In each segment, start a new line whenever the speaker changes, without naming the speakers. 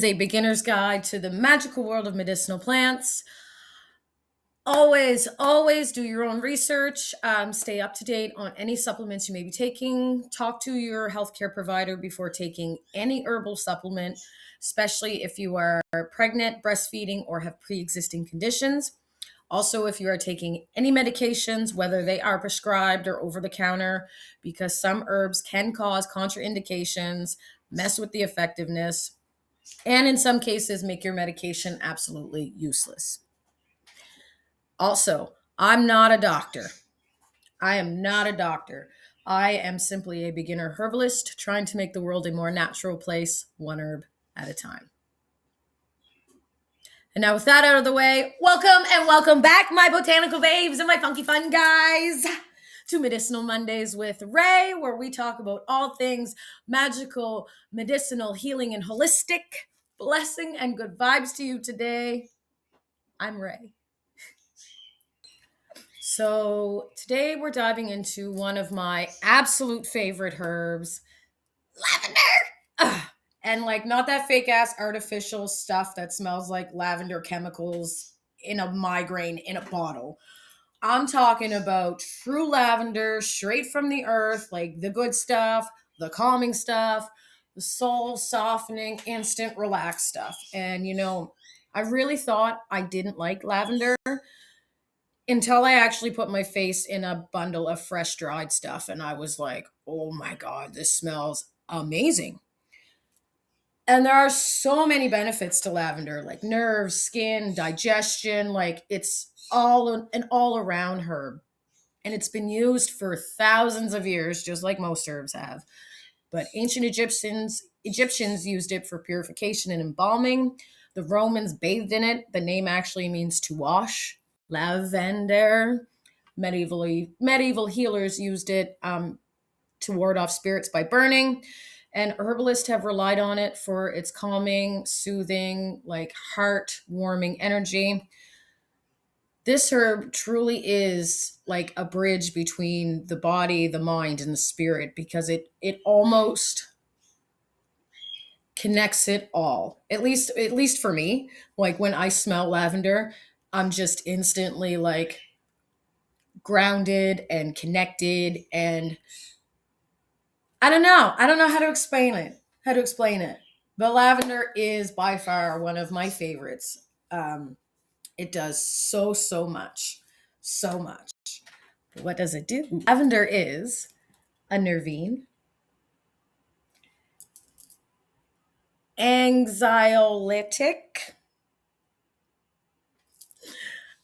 a beginner's guide to the magical world of medicinal plants. Always do your own research. Stay up to date on any supplements you may be taking. Talk to your healthcare provider before taking any herbal supplement, especially if you are pregnant, breastfeeding, or have pre existing conditions. Also, if you are taking any medications, whether they are prescribed or over the counter, because some herbs can cause contraindications, mess with the effectiveness, and in some cases, make your medication absolutely useless. Also, I'm not a doctor. I am not a doctor. I am simply a beginner herbalist trying to make the world a more natural place, one herb at a time. And now, with that out of the way, welcome and welcome back, my botanical babes and my funky fun guys, to Medicinal Mondays with Ray, where we talk about all things magical, medicinal, healing, and holistic. Blessing and good vibes to you today. I'm Ray. So today we're diving into one of my absolute favorite herbs, lavender. Ugh. And like not that fake ass artificial stuff that smells like lavender chemicals in a migraine in a bottle. I'm talking about true lavender straight from the earth, like the good stuff, the calming stuff, the soul softening, instant relax stuff. And I really thought I didn't like lavender until I actually put my face in a bundle of fresh dried stuff. And I was like, oh my God, this smells amazing. And there are so many benefits to lavender, like nerves, skin, digestion. Like it's all an all around herb. And it's been used for thousands of years, just like most herbs have. But ancient Egyptians used it for purification and embalming. The Romans bathed in it. The name actually means to wash. Lavender. Medieval healers used it to ward off spirits by burning. And herbalists have relied on it for its calming, soothing, like heart-warming energy. This herb truly is like a bridge between the body, the mind, and the spirit because it almost connects it all. At least for me, like when I smell lavender, I'm just instantly like grounded and connected, and I don't know how to explain it. But lavender is by far one of my favorites. It does so much. So much. What does it do? Lavender is a nervine, anxiolytic,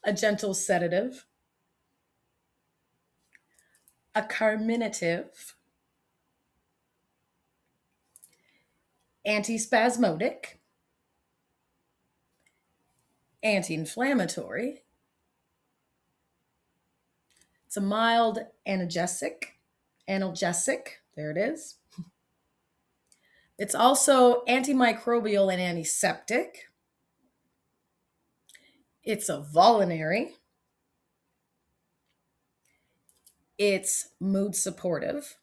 a gentle sedative, a carminative, antispasmodic, anti-inflammatory. It's a mild analgesic. There it is. It's also antimicrobial and antiseptic. It's a vulnerary. It's mood supportive.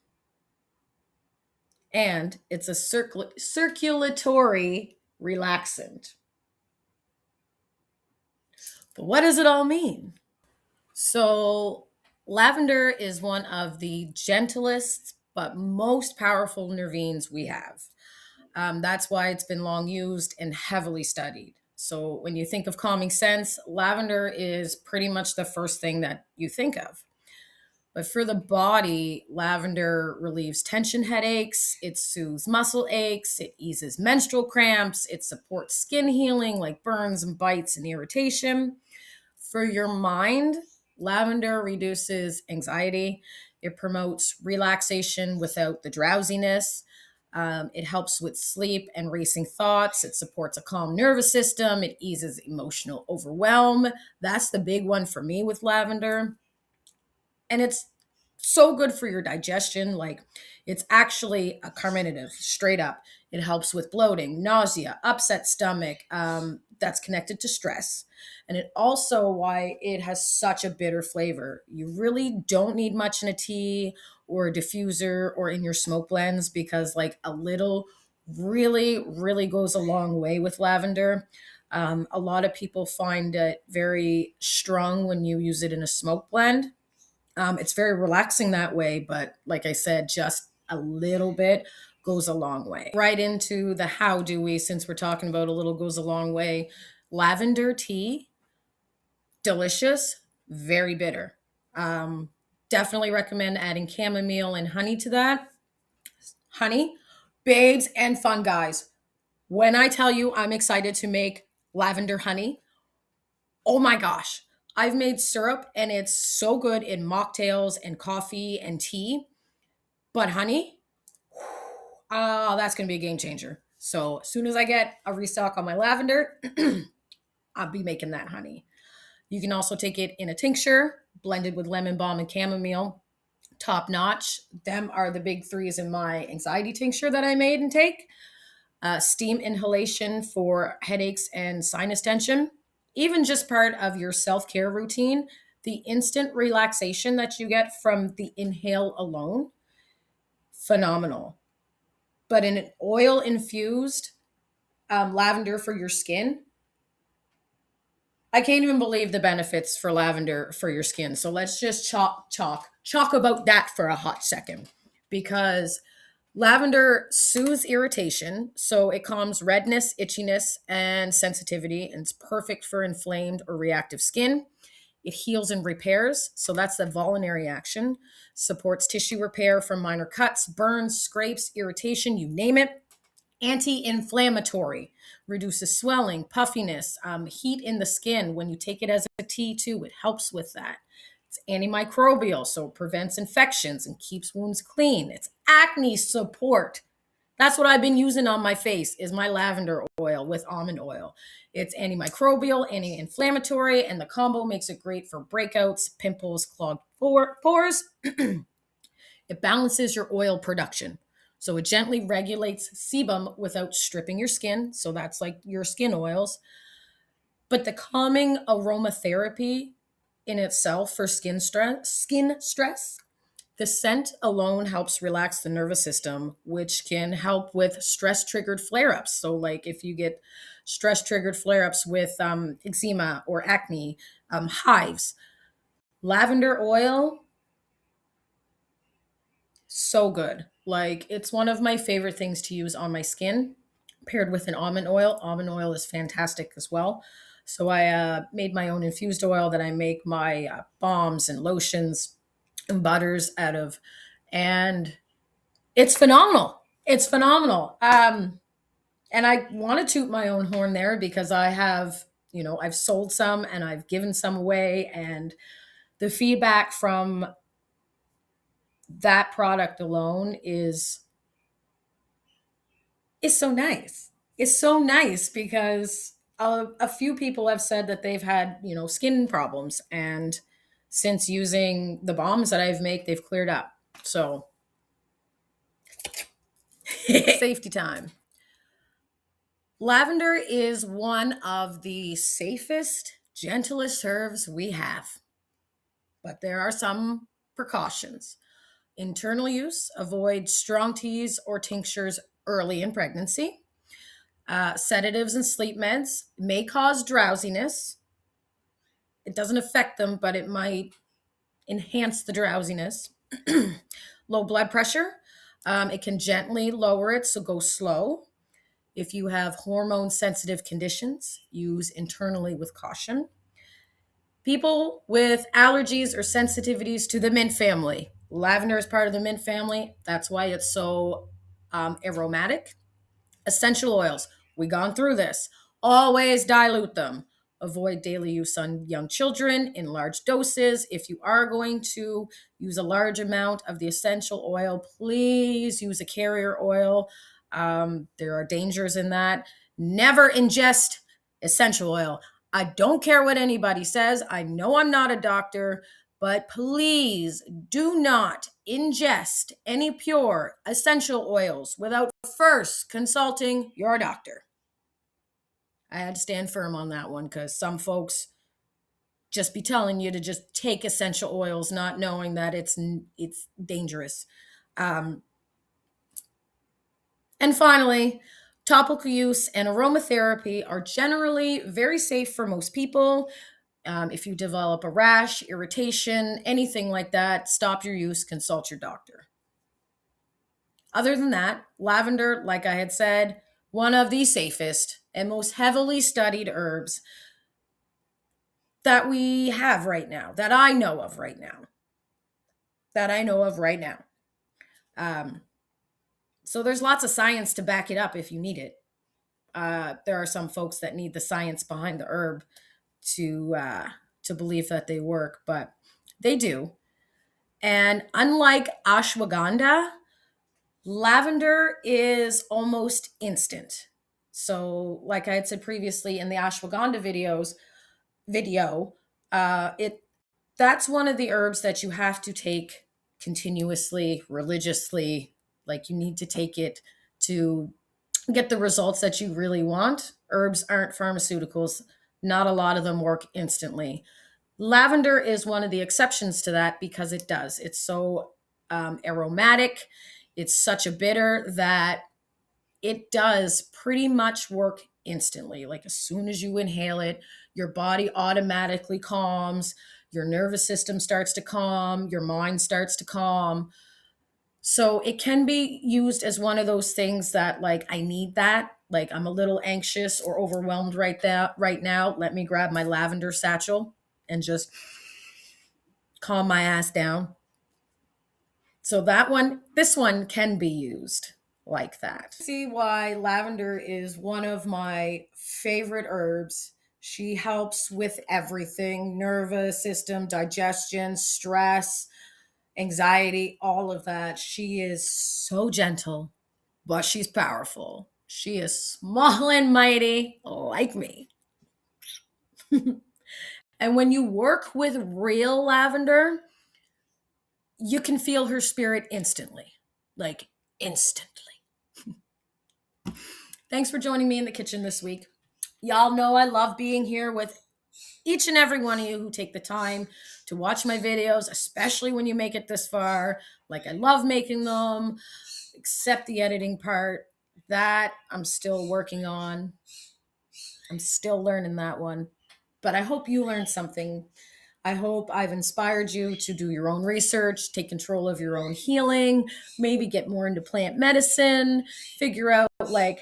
And it's a circulatory relaxant. But what does it all mean? So, lavender is one of the gentlest but most powerful nervines we have. That's why it's been long used and heavily studied. So, when you think of calming scents, lavender is pretty much the first thing that you think of. But for the body, lavender relieves tension headaches, it soothes muscle aches, it eases menstrual cramps, it supports skin healing like burns and bites and irritation. For your mind, lavender reduces anxiety, it promotes relaxation without the drowsiness. It helps with sleep and racing thoughts. It supports a calm nervous system. It eases emotional overwhelm. That's the big one for me with lavender. And it's so good for your digestion. Like it's actually a carminative, straight up. It helps with bloating, nausea, upset stomach. That's connected to stress. And it also why it has such a bitter flavor. You really don't need much in a tea or a diffuser or in your smoke blends because like a little really, really goes a long way with lavender. A lot of people find it very strong when you use it in a smoke blend. It's very relaxing that way, but like I said, just a little bit goes a long way. Right into the how do we, since we're talking about a little goes a long way. Lavender tea, delicious, very bitter. Um, Definitely recommend adding chamomile and honey to that. Honey, babes, and fun guys. When I tell you I'm excited to make lavender honey, oh my gosh. I've made syrup and it's so good in mocktails and coffee and tea. But honey, that's going to be a game changer. So as soon as I get a restock on my lavender, I'll be making that honey. You can also take it in a tincture, blended with lemon balm and chamomile. Top notch. Them are the big threes in my anxiety tincture that I made and take. Steam inhalation for headaches and sinus tension. Even just part of your self care routine, the instant relaxation that you get from the inhale alone, phenomenal. But in an oil infused lavender for your skin, I can't even believe the benefits for lavender for your skin. So let's just talk about that for a hot second, because lavender soothes irritation, so it calms redness, itchiness, and sensitivity, and it's perfect for inflamed or reactive skin. It heals and repairs, so that's the voluntary action. Supports tissue repair from minor cuts, burns, scrapes, irritation, you name it. Anti-inflammatory, reduces swelling, puffiness, heat in the skin. When you take it as a tea too, it helps with that. It's antimicrobial, so it prevents infections and keeps wounds clean. It's acne support. That's what I've been using on my face is my lavender oil with almond oil. It's antimicrobial, anti-inflammatory, and the combo makes it great for breakouts, pimples, clogged pores. It balances your oil production. So it gently regulates sebum without stripping your skin. So that's like your skin oils. But the calming aromatherapy in itself for skin stress, the scent alone helps relax the nervous system, which can help with stress triggered flare ups. So, like if you get stress triggered flare ups with eczema or acne, hives, lavender oil, so good. Like it's one of my favorite things to use on my skin, paired with an almond oil. Almond oil is fantastic as well. So I made my own infused oil that I make my balms and lotions and butters out of, and it's phenomenal. It's phenomenal. And I want to toot my own horn there because I have, I've sold some and I've given some away, and the feedback from that product alone is so nice. It's so nice because a few people have said that they've had, skin problems, and since using the balms that I've made, they've cleared up. So safety time. Lavender is one of the safest, gentlest herbs we have, but there are some precautions. Internal use, avoid strong teas or tinctures early in pregnancy. Sedatives and sleep meds may cause drowsiness. It doesn't affect them, but it might enhance the drowsiness. Low blood pressure, it can gently lower it, so go slow. If you have hormone sensitive conditions, use internally with caution. People with allergies or sensitivities to the mint family. Lavender is part of the mint family. That's why it's so aromatic. Essential oils. We've gone through this. Always dilute them. Avoid daily use on young children in large doses. If you are going to use a large amount of the essential oil, please use a carrier oil. There are dangers in that. Never ingest essential oil. I don't care what anybody says. I know I'm not a doctor, but please do not ingest any pure essential oils without first consulting your doctor. I had to stand firm on that one because some folks just be telling you to just take essential oils, not knowing that it's dangerous. Um, And finally, topical use and aromatherapy are generally very safe for most people. If you develop a rash, irritation, anything like that, stop your use, consult your doctor. Other than that, lavender, like I had said, one of the safest and most heavily studied herbs that we have right now, that I know of right now, that I know of right now. Um, so there's lots of science to back it up if you need it. There are some folks that need the science behind the herb to believe that they work, but they do. And unlike ashwagandha, lavender is almost instant. So, like I had said previously in the ashwagandha video, it that's one of the herbs that you have to take continuously, religiously. Like you need to take it to get the results that you really want. Herbs aren't pharmaceuticals. Not a lot of them work instantly. Lavender is one of the exceptions to that because it does. It's so aromatic. It's such a bitter that it does pretty much work instantly. Like as soon as you inhale it, your body automatically calms, your nervous system starts to calm, your mind starts to calm. So it can be used as one of those things that like I need that. Like I'm a little anxious or overwhelmed right now. Let me grab my lavender satchel and just calm my ass down. So this one can be used like that. See why lavender is one of my favorite herbs. She helps with everything: nervous system, digestion, stress, anxiety, all of that. She is so gentle, but she's powerful. She is small and mighty, like me. And when you work with real lavender, you can feel her spirit instantly. Like instantly. Thanks for joining me in the kitchen this week. Y'all know I love being here with each and every one of you who take the time to watch my videos, especially when you make it this far. Like I love making them, except the editing part. That I'm still working on. I'm still learning that one. But I hope you learned something. I hope I've inspired you to do your own research, take control of your own healing, maybe get more into plant medicine, figure out like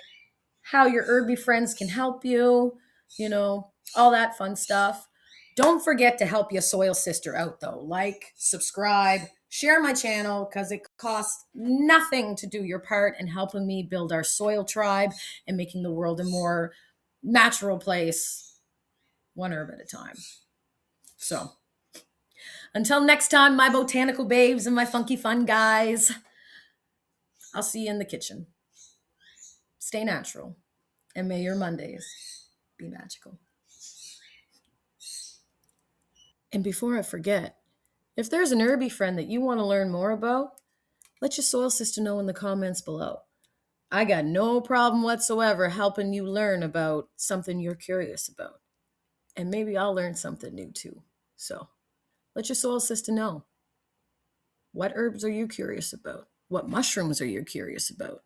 how your herby friends can help you, all that fun stuff. Don't forget to help your soil sister out though. Like, subscribe, share my channel because it costs nothing to do your part in helping me build our soil tribe and making the world a more natural place, one herb at a time. So, until next time, my botanical babes and my funky fun guys, I'll see you in the kitchen. Stay natural, and may your Mondays be magical. And before I forget, if there's an herby friend that you want to learn more about, let your soil sister know in the comments below. I got no problem whatsoever helping you learn about something you're curious about. And maybe I'll learn something new too. So let your soil sister know. What herbs are you curious about? What mushrooms are you curious about?